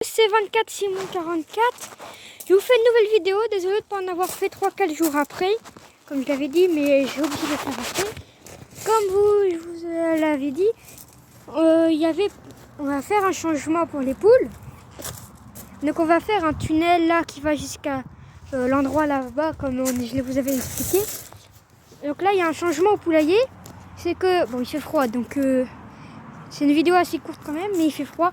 C'est 24 Simon 44. Je vous fais une nouvelle vidéo. Désolé de ne pas en avoir fait 3-4 jours après, comme je l'avais dit, mais j'ai oublié de faire après. Comme je vous l'avais dit, on va faire un changement pour les poules. Donc on va faire un tunnel là qui va jusqu'à l'endroit là-bas, comme je vous avais expliqué. Donc là il y a un changement au poulailler. C'est que, bon, il fait froid, donc c'est une vidéo assez courte quand même, mais il fait froid.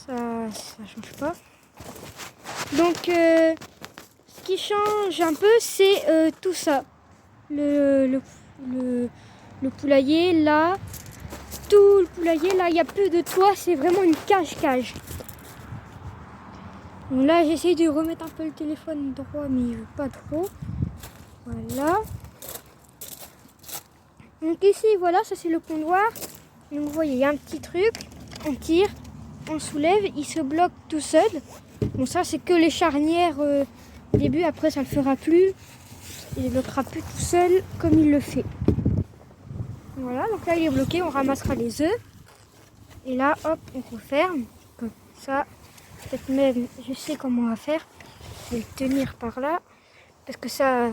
Ça change pas. Donc ce qui change un peu, c'est tout ça. Le poulailler là, tout le poulailler là, il n'y a plus de toit, c'est vraiment une cage. Donc là j'essaie de remettre un peu le téléphone droit, mais il veut pas trop. Voilà. Donc ici voilà, ça c'est le comptoir. Donc vous voyez, il y a un petit truc, on tire, on soulève, il se bloque tout seul. Bon, ça c'est que les charnières au début, après ça le fera plus. Il ne bloquera plus tout seul comme il le fait. Voilà, donc là il est bloqué, on ramassera les œufs. Et là, hop, on referme. Comme ça, peut-être même, je sais comment on va faire. Je vais le tenir par là, parce que ça...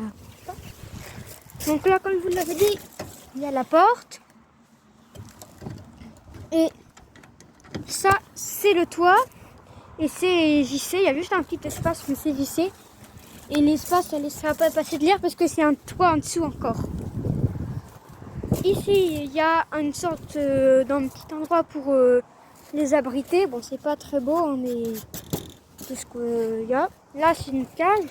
Donc là, comme je vous l'avais dit, il y a la porte. Et ça, c'est le toit. Et c'est JC, il y a juste un petit espace, mais c'est JC. Et l'espace, ça ne laissera pas passer de l'air parce que c'est un toit en dessous encore. Ici, il y a une sorte d'un petit endroit pour les abriter. Bon, c'est pas très beau, hein, mais c'est ce qu'il y a. Là, c'est une cage.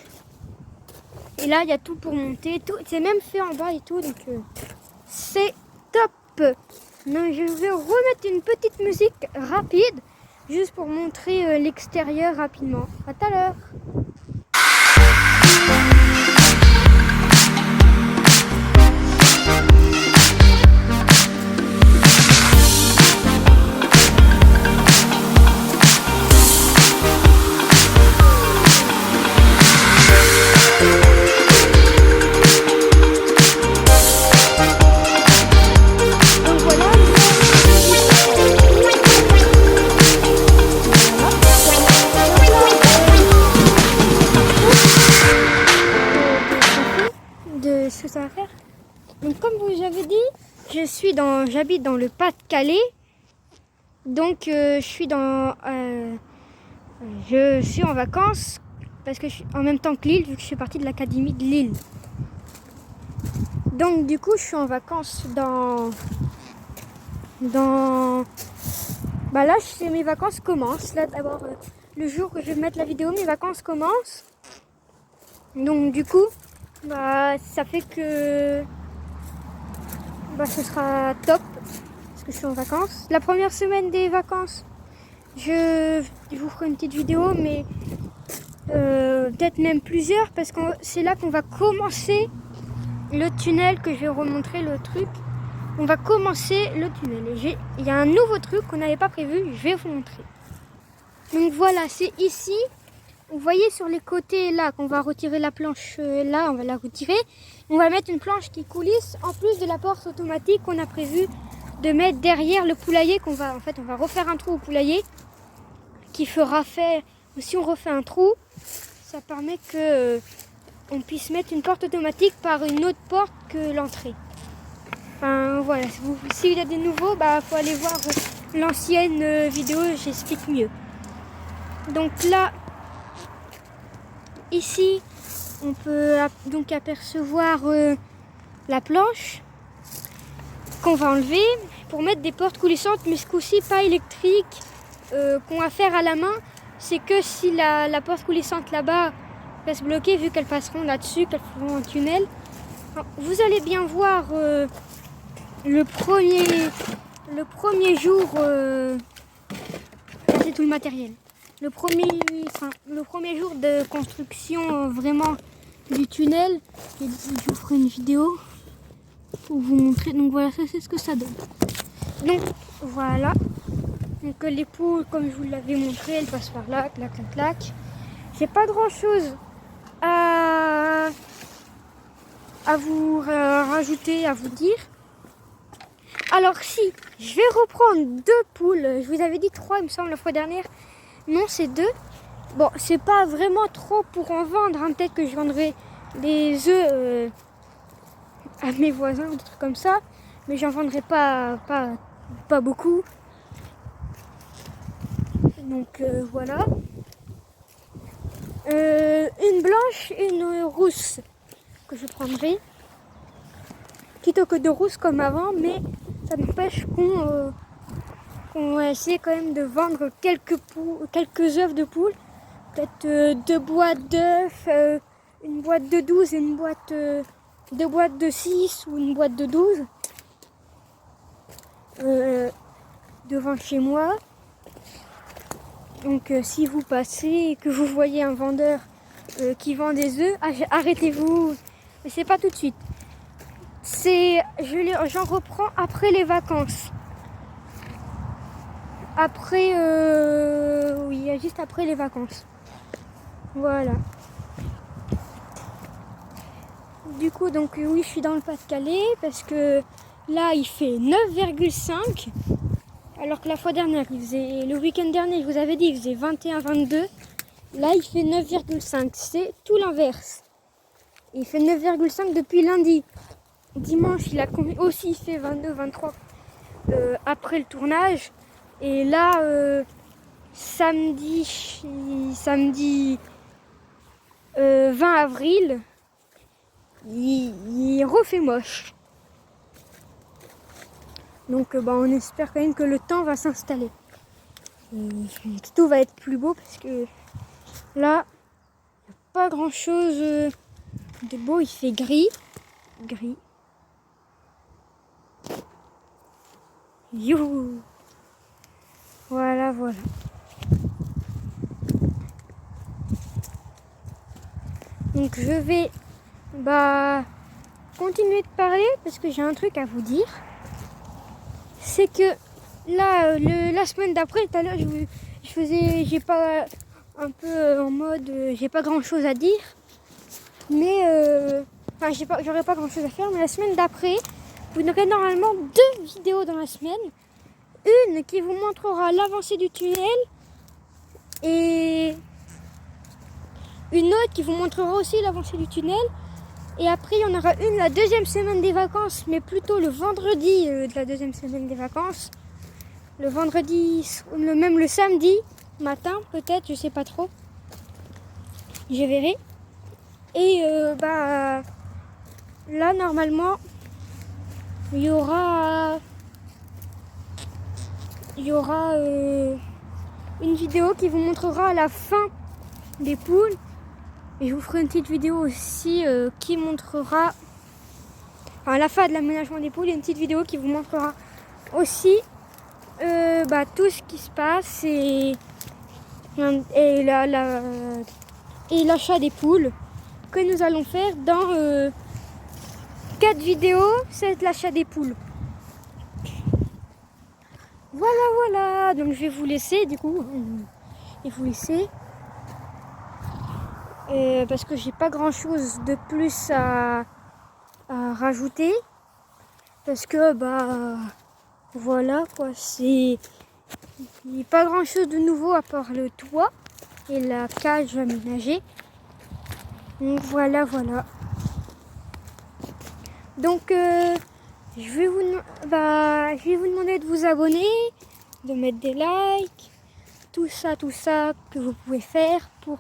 Et là, il y a tout pour monter. C'est même fait en bas et tout, donc c'est top. Donc, je vais remettre une petite musique rapide, juste pour montrer l'extérieur rapidement. À tout à l'heure. De ce que ça va faire. Donc comme vous avez dit, j'habite dans le Pas-de-Calais. Donc je suis en vacances parce que en même temps que Lille, vu que je suis partie de l'académie de Lille. Donc du coup, je suis en vacances bah là, mes vacances commencent. Là d'abord, le jour que je vais mettre la vidéo, mes vacances commencent. Donc du coup, bah ça fait que ce sera top parce que je suis en vacances. La première semaine des vacances, je vous ferai une petite vidéo, mais peut-être même plusieurs, parce que c'est là qu'on va commencer le tunnel, que je vais remontrer le truc. On va commencer le tunnel. Il y a un nouveau truc qu'on n'avait pas prévu, je vais vous montrer. Donc voilà, c'est ici. Vous voyez sur les côtés là qu'on va retirer la planche, là on va la retirer. On va mettre une planche qui coulisse en plus de la porte automatique qu'on a prévu de mettre derrière le poulailler. On va refaire un trou au poulailler qui fera faire, si on refait un trou, ça permet que on puisse mettre une porte automatique par une autre porte que l'entrée. Enfin voilà, s'il y a des nouveaux, faut aller voir l'ancienne vidéo, j'explique mieux. Donc là, ici, on peut donc apercevoir la planche qu'on va enlever pour mettre des portes coulissantes, mais ce coup-ci pas électriques, qu'on va faire à la main. C'est que si la porte coulissante là-bas va se bloquer, vu qu'elles passeront là-dessus, qu'elles feront un tunnel. Alors, vous allez bien voir le premier jour, c'est tout le matériel. Le premier jour de construction vraiment du tunnel, je vous ferai une vidéo pour vous montrer. Donc voilà, ça c'est ce que ça donne. Donc voilà. Donc les poules, comme je vous l'avais montré, elles passent par là, clac, clac, clac. J'ai pas grand chose à vous rajouter, à vous dire. Alors si, je vais reprendre 2 poules. Je vous avais dit 3, il me semble, la fois dernière. Non, c'est 2. Bon, c'est pas vraiment trop pour en vendre. Hein. Peut-être que je vendrai des œufs à mes voisins ou des trucs comme ça. Mais j'en vendrai pas beaucoup. Donc voilà. Une blanche et une rousse que je prendrai. Plutôt que de rousse comme avant, mais ça n'empêche qu'on va essayer quand même de vendre quelques œufs de poule. Peut-être 2 boîtes d'œufs, une boîte de 12 et deux boîtes de 6 ou une boîte de 12 devant chez moi. Donc si vous passez et que vous voyez un vendeur qui vend des œufs, arrêtez-vous. Mais c'est pas tout de suite. J'en reprends après les vacances. Après, oui, juste après les vacances. Voilà. Du coup, donc oui, je suis dans le Pas-de-Calais parce que là, il fait 9,5. Alors que la fois dernière, le week-end dernier, je vous avais dit, il faisait 21-22. Là, il fait 9,5. C'est tout l'inverse. Il fait 9,5 depuis lundi. Dimanche, il a aussi fait 22-23 après le tournage. Et là, samedi 20 avril, il refait moche. Donc on espère quand même que le temps va s'installer. Tout va être plus beau parce que là, il n'y a pas grand chose de beau. Il fait gris. Youhou! Voilà. Donc je vais continuer de parler parce que j'ai un truc à vous dire. C'est que là, la semaine d'après, tout à l'heure, j'ai pas un peu en mode, j'ai pas grand chose à dire, mais j'aurais pas grand chose à faire. Mais la semaine d'après, vous aurez normalement 2 vidéos dans la semaine, une qui vous montrera l'avancée du tunnel et une autre qui vous montrera aussi l'avancée du tunnel. Et après, il y en aura une la deuxième semaine des vacances, mais plutôt le vendredi de la deuxième semaine des vacances. Le vendredi, même le samedi matin, peut-être, je sais pas trop. Je verrai. Et là, normalement, il y aura une vidéo qui vous montrera la fin des poules. Et je vous ferai une petite vidéo aussi qui montrera la fin de l'aménagement des poules. Et une petite vidéo qui vous montrera aussi tout ce qui se passe et l'achat des poules que nous allons faire dans 4 vidéos. C'est l'achat des poules. Voilà. Donc je vais vous laisser du coup. Et vous laisser. Parce que j'ai pas grand chose de plus à rajouter. Parce que voilà quoi, il n'y a pas grand chose de nouveau à part le toit et la cage aménagée. Donc voilà. Donc je vais vous demander de vous abonner, de mettre des likes, tout ça que vous pouvez faire pour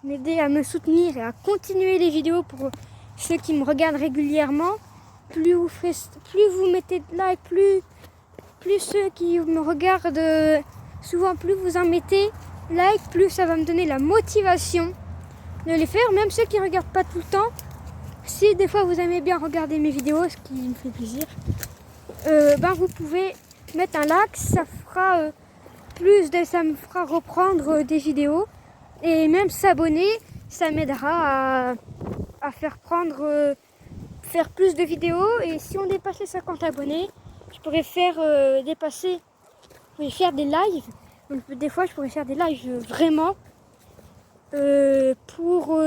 m'aider à me soutenir et à continuer les vidéos pour ceux qui me regardent régulièrement. Plus vous mettez de likes, plus ceux qui me regardent souvent, plus vous en mettez like, plus ça va me donner la motivation de les faire. Même ceux qui ne regardent pas tout le temps, si des fois vous aimez bien regarder mes vidéos, ce qui me fait plaisir, vous pouvez mettre un like, ça me fera reprendre des vidéos. Et même s'abonner, ça m'aidera à faire plus de vidéos. Et si on dépasse les 50 abonnés, je pourrais faire des lives. Donc, des fois, je pourrais faire des lives vraiment pour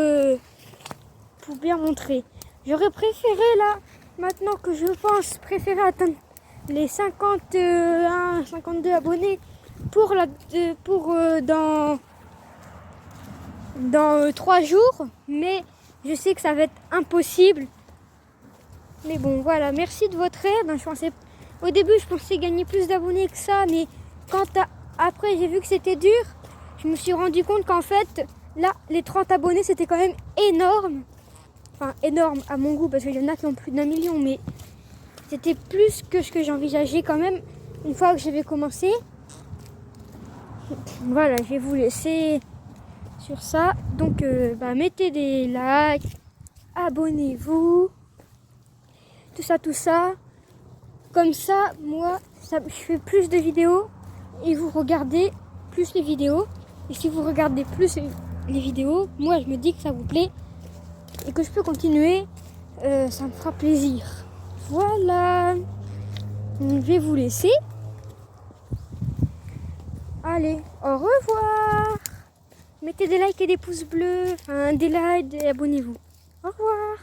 bien montrer. J'aurais préféré là, maintenant que je pense, atteindre les 52 abonnés dans 3 jours, mais je sais que ça va être impossible. Mais bon, voilà, merci de votre aide. Au début, je pensais gagner plus d'abonnés que ça, mais après j'ai vu que c'était dur, je me suis rendu compte qu'en fait, là, les 30 abonnés, c'était quand même énorme. Enfin, énorme à mon goût, parce qu'il y en a qui ont plus d'1 million, mais c'était plus que ce que j'envisageais quand même une fois que j'avais commencé. Voilà, je vais vous laisser sur ça. Donc, mettez des likes, abonnez-vous, tout ça. Comme ça, moi, je fais plus de vidéos et vous regardez plus les vidéos. Et si vous regardez plus les vidéos, moi, je me dis que ça vous plaît et que je peux continuer. Ça me fera plaisir. Voilà. Je vais vous laisser. Allez, au revoir. Mettez des likes et des pouces bleus, enfin des likes et abonnez-vous. Au revoir.